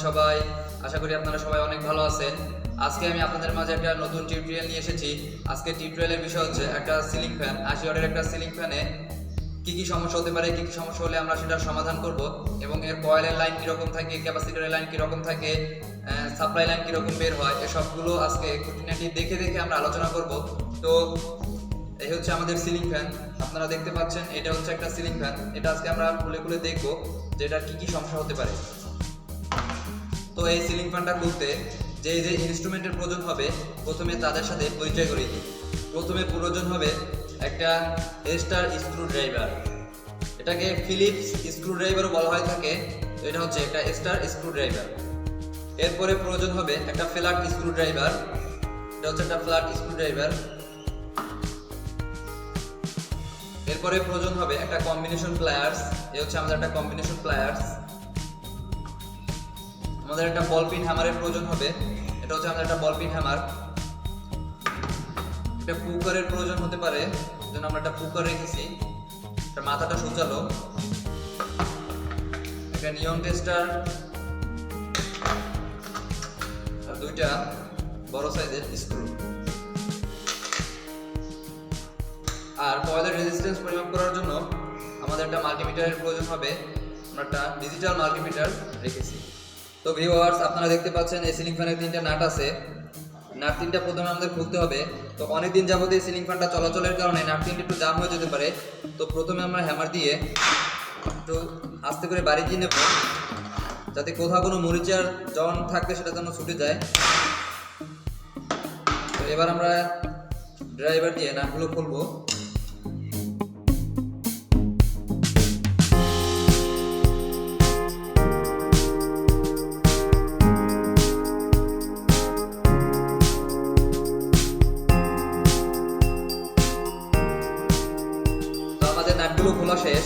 সবাই? আশা করি আপনারা সবাই অনেক ভালো আছেন। আজকে আমি আপনাদের মাঝে একটা নতুন টিউটোরিয়াল নিয়ে এসেছি। আজকে টিউটোরিয়ালের বিষয় হচ্ছে একটা সিলিং ফ্যান, 80 ওয়াটের একটা সিলিং ফ্যানে কি সমস্যা হতে পারে, কি সমস্যা হলে আমরা সেটার সমাধান করব এবং এর কয়েলের লাইন কীরকম থাকে, ক্যাপাসিটরের লাইন কীরকম থাকে, সাপ্লাই লাইন কীরকম বের হয়, এসবগুলো আজকে খুঁটিনাটি দেখে আমরা আলোচনা করব। তো এই হচ্ছে আমাদের সিলিং ফ্যান, আপনারা দেখতে পাচ্ছেন এটা হচ্ছে একটা সিলিং ফ্যান। এটা আজকে আমরা খুলে দেখবো যে এটার কি সমস্যা হতে পারে। তো এই সিলিং ফ্যানটা খুলতে যে ইনস্ট্রুমেন্টের প্রয়োজন হবে প্রথমে তাদের সাথে পরিচয় করিয়ে দিই। প্রথমে প্রয়োজন হবে একটা স্টার স্ক্রু ড্রাইভার, এটাকে ফিলিপস স্ক্রু ড্রাইভারও বলা হয় থাকে। তো এটা হচ্ছে একটা স্টার স্ক্রু ড্রাইভার। এরপরে প্রয়োজন হবে একটা ফ্ল্যাট স্ক্রু ড্রাইভার, এটা হচ্ছে একটা ফ্ল্যাট স্ক্রু ড্রাইভার। এরপরে প্রয়োজন হবে একটা কম্বিনেশন প্লায়ার্স, এই হচ্ছে আমাদের একটা কম্বিনেশন প্লায়ার্স। আমাদের একটা বল পিন হ্যামারের প্রয়োজন হবে, এটা হচ্ছে আমাদের একটা বল পিন হ্যামার। একটা পুকারের প্রয়োজন হতে পারে, জন্য আমরা একটা পুকার রেখেছি, একটা মাথাটা সুচালো। একটা নিয়ন টেস্টার আর দুইটা বড় সাইজের স্ক্রু। আর কয়েলের রেজিস্ট্যান্স পরিমাপ করার জন্য আমাদের একটা মাল্টিমিটারের প্রয়োজন হবে, আমরা একটা ডিজিটাল মাল্টিমিটার রেখেছি। তো ভিউয়ার্স, আপনারা দেখতে পাচ্ছেন এই সিলিং ফ্যানের তিনটা নাট আছে। নাট তিনটা প্রথমে আমাদের খুলতে হবে। তো অনেকদিন যাবত এই সিলিং ফ্যানটা চলাচলের কারণে নাট তিনটা একটু জাম হয়ে যেতে পারে। তো প্রথমে আমরা হ্যামার দিয়ে একটু আস্তে করে বাড়ি দিয়ে নেব, যাতে কোথাও কোনো মরিচার জন থাকলে সেটা যেন ছুটে যায়। তো এবার আমরা ড্রাইভার দিয়ে নাটগুলো খুলবো। নাটগুলো খোলা শেষ।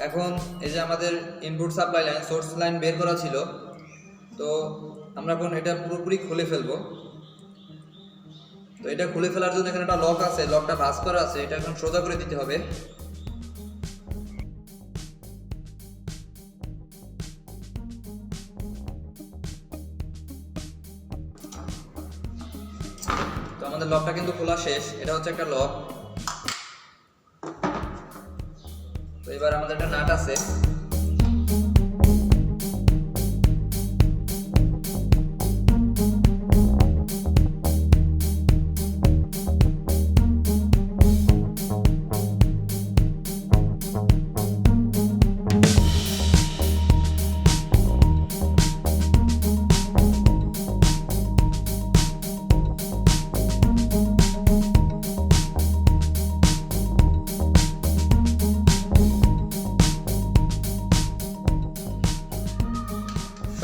এখন এই যে আমাদের input supply line, source line বের করা ছিল, তো আমরা এখন এটা পুরোপুরি খুলে ফেলবো। তো এটা খুলে ফেলার জন্য এখানে একটা লক আছে, লকটা ভাঁজ করা আছে, এটা এখন সোজা করে দিতে হবে। তো আমাদের লকটা কিন্তু খোলা শেষ, এটা হচ্ছে একটা লক। তো এবার আমাদের একটা নাট আছে,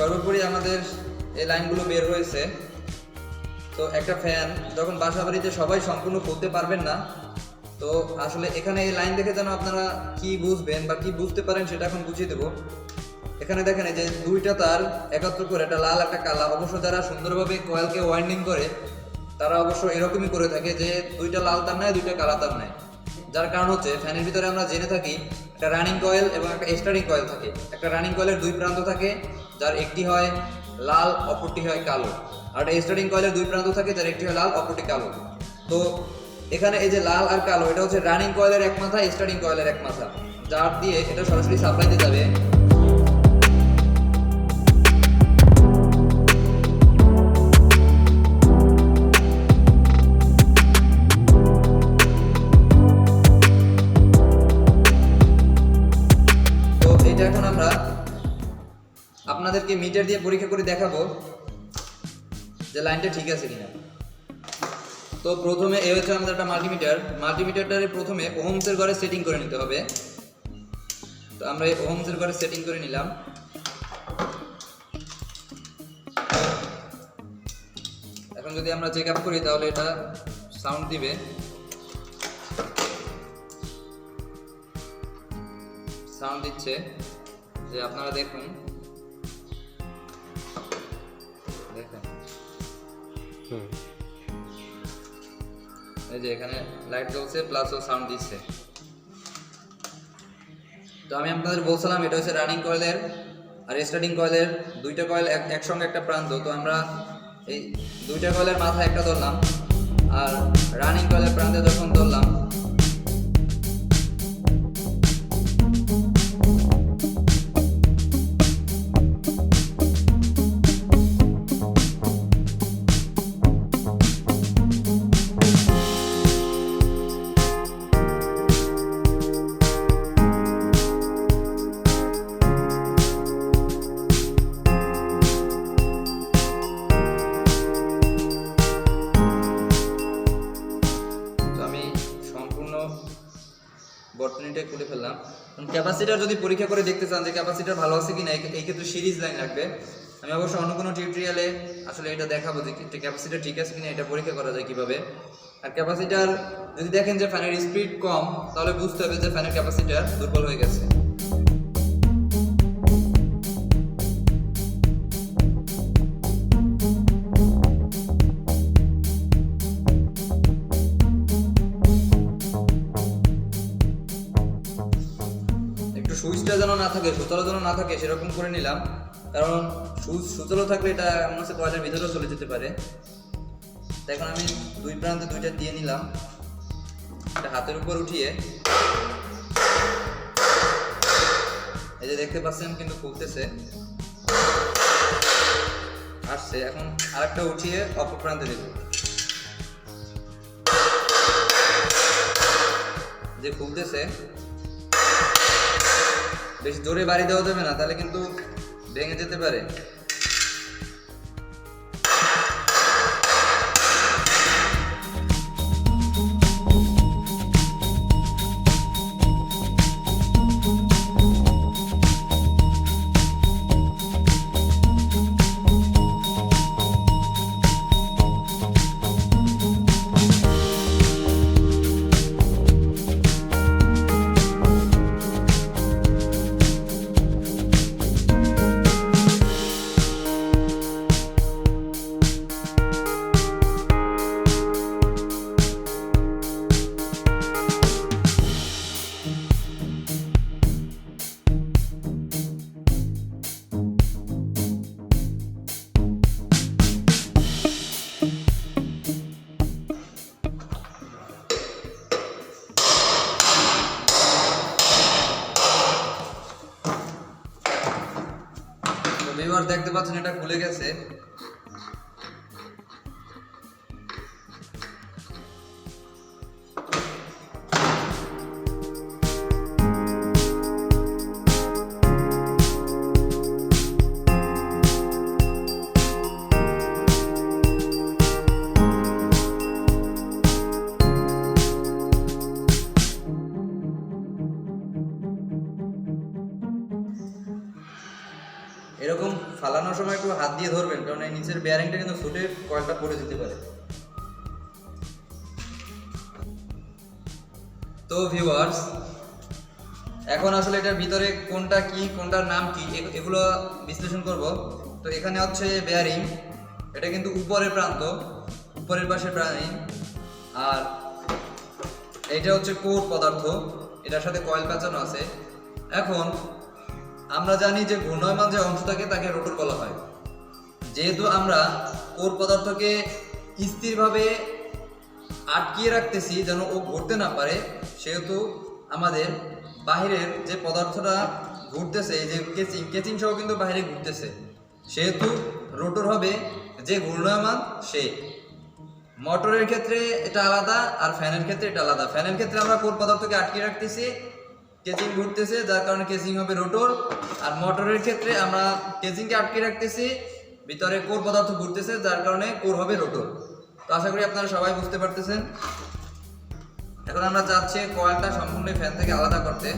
সর্বোপরি আমাদের এই লাইনগুলো বের হয়েছে। তো একটা ফ্যান যখন বাসা বাড়িতে সবাই সম্পূর্ণ খুলতে পারবেন না, তো আসলে এখানে এই লাইন দেখে যেন আপনারা কি বুঝবেন বা কি বুঝতে পারেন সেটা এখন বুঝিয়ে দেবো। এখানে দেখেন এই যে দুইটা তার একত্র করে, একটা লাল একটা কালা। অবশ্য যারা সুন্দরভাবে কয়েলকে ওয়াইন্ডিং করে তারা অবশ্য এরকমই করে থাকে যে দুইটা লাল তার নেয়, দুইটা কালা তার নেয়। যার কারণ হচ্ছে ফ্যানের ভিতরে আমরা জেনে থাকি একটা রানিং কয়েল এবং একটা স্টার্টিং কয়েল থাকে। একটা রানিং কয়েলের দুই প্রান্ত থাকে, যার একটি হয় লাল অপরটি হয় কালো, আর একটা স্টার্টিং কয়েলের দুই প্রান্ত থাকে, যার একটি হয় লাল অপরটি কালো। তো এখানে এই যে লাল আর কালো, এটা হচ্ছে রানিং কয়েলের এক মাথা, স্টার্টিং কয়েলের এক মাথা, যার দিয়ে এটা সরাসরি সাপ্লাইতে যাবে। এখন আমরা আপনাদেরকে মিটার দিয়ে পরীক্ষা করে দেখাবো যে লাইনটা ঠিক আছে কিনা। তো প্রথমে এই হচ্ছে আমাদের একটা মাল্টিমিটার। মাল্টিমিটারটারে প্রথমে ওহমসের ঘরে সেটিং করে নিতে হবে। তো আমরা এই ওহমসের ঘরে সেটিং করে নিলাম। এখন যদি আমরা চেক আপ করি তাহলে এটা সাউন্ড দিবে। সাউন্ড দিচ্ছে, যে আপনারা দেখুন, দেখেন এই যে এখানে লাইট জ্বলছে প্লাস ও সাউন্ড দিচ্ছে। তো আমি আপনাদের বলছিলাম এটা হচ্ছে রানিং কয়েলের আর স্টার্টিং কয়েলের দুইটা কয়েল একসঙ্গে একটা প্রান্ত, তো আমরা এই দুইটা কয়েলের মাথায় একটা ধরলাম আর রানিং কয়েলের প্রান্তে যখন ধরলাম বর্তনীটা খুলে ফেললাম। ক্যাপাসিটার যদি পরীক্ষা করে দেখতে চান যে ক্যাপাসিটার ভালো আছে কিনা, এই ক্ষেত্রে সিরিজ লাইন লাগবে। আমি অবশ্য অন্য কোনো টিউটোরিয়ালে আসলে এটা দেখাবো যে ক্যাপাসিটার ঠিক আছে কিনা, এটা পরীক্ষা করা যায় কিভাবে। আর ক্যাপাসিটার যদি দেখেন যে ফ্যানের স্পিড কম, তাহলে বুঝতে হবে যে ফ্যানের ক্যাপাসিটার দুর্বল হয়ে গেছে। সুইচটা যেন না থাকে, সুচালো যেন না থাকে সেরকম করে নিলাম, কারণ সুইচ সুচালো থাকলে এটা আমার কাছে কয়েলের ভিতরেও চলে যেতে পারে। এখন আমি দুই প্রান্তে দুইটা দিয়ে নিলাম, এটা হাতের উপর উঠিয়ে এই যে দেখতে পাচ্ছেন কিন্তু খুলতেছে আসছে। এখন আরেকটা উঠিয়ে অপর প্রান্তে দেব, যে খুলতেছে। বেশি জোরে বাড়ি দেওয়া যাবে না, তাহলে কিন্তু ভেঙে যেতে পারে। ভিউয়ার দেখতে পাচ্ছেন এটা খুলে গেছে। এরকম ফালানোর সময় একটু হাত দিয়ে ধরবেন, কারণ এই নিচের বেয়ারিংটা কিন্তু ছুটে কয়েলটা পড়ে যেতে পারে। তো ভিউয়ার্স, এখন আসলে এটার ভিতরে কোনটা কি, কোনটার নাম কি, এগুলো বিশ্লেষণ করব। তো এখানে হচ্ছে বেয়ারিং, এটা কিন্তু উপরের প্রান্ত, উপরের পাশে বেয়ারিং। আর এইটা হচ্ছে কোর পদার্থ, এটার সাথে কয়েল পেঁচানো আছে। এখন আমরা জানি যে ঘূর্ণায়মান যে অংশ থাকে তাকে রোটর বলা হয়। যেহেতু আমরা কোর পদার্থকে স্থিরভাবে আটকিয়ে রাখতেছি যেন ও ঘুরতে না পারে, সেহেতু আমাদের বাহিরের যে পদার্থটা ঘুরতেছে, এই যে কেচিং সহ কিন্তু বাইরে ঘুরতেছে, সেহেতু রোটর হবে যে ঘূর্ণায়মান সে। মোটরের ক্ষেত্রে এটা আলাদা আর ফ্যানের ক্ষেত্রে এটা আলাদা। ফ্যানের ক্ষেত্রে আমরা কোর পদার্থকে আটকিয়ে রাখতেছি, কেচিং ঘুরতেছে যার কারণে কেচিং হবে রোটর। আর মোটরের ক্ষেত্রে আমরা কেচিংকে আটকে রাখতেছি, ভিতরে কোর পদার্থ ঘুরতেছে যার কারণে কোর হবে রোটর। তো আশা করি আপনারা সবাই বুঝতে পারতেছেন। এখন আমরা চাচ্ছি কয়েলটা সম্পূর্ণ ফ্যান থেকে আলাদা করতে।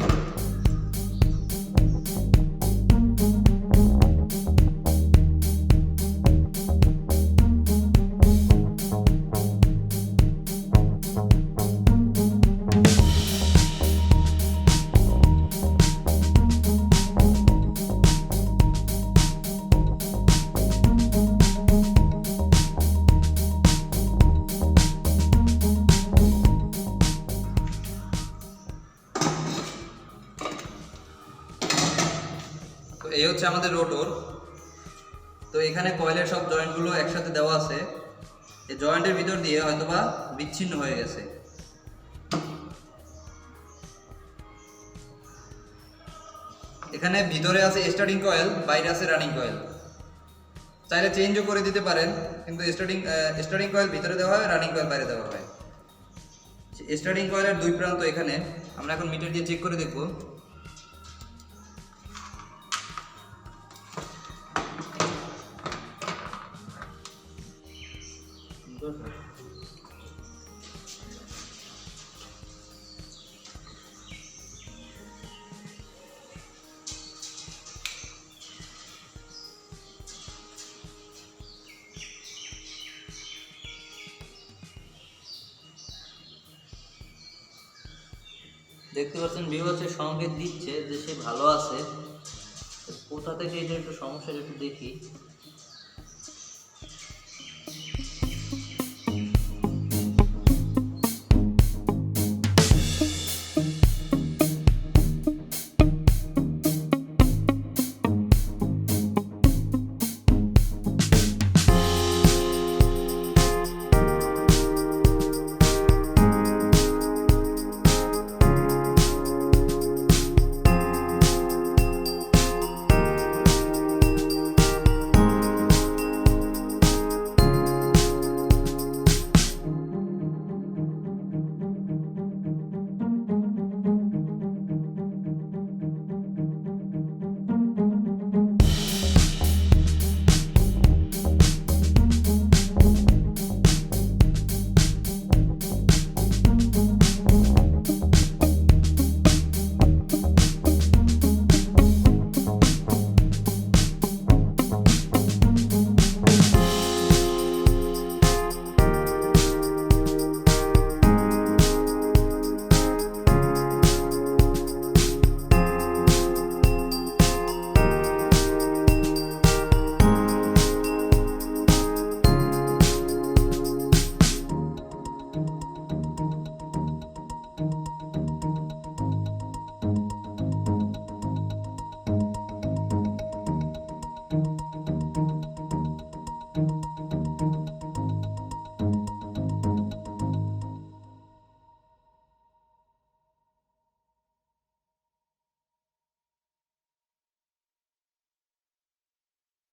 হচ্ছে আমাদের রোটর। তো এখানে কয়েলের সব জয়েন্টগুলো একসাথে দেওয়া আছে, এই জয়েন্টের ভিতর দিয়ে হয়তোবা বিচ্ছিন্ন হয়ে গেছে। এখানে ভিতরে আছে স্টার্টিং কয়েল, বাইরে আছে রানিং কয়েল। চাইলে চেঞ্জও করে দিতে পারেন, কিন্তু স্টার্টিং কয়েল ভিতরে দেওয়া হয়, রানিং কয়েল বাইরে দেওয়া হয়। স্টার্টিং কয়েলের দুই প্রান্ত এখানে, আমরা এখন মিটার দিয়ে চেক করে দেখব। দেখতে পাচ্ছেন ভিউয়ার্স সংকেত দিচ্ছে যে সে ভালো আছে। কোথা থেকে এটা একটু সমস্যা একটু দেখি।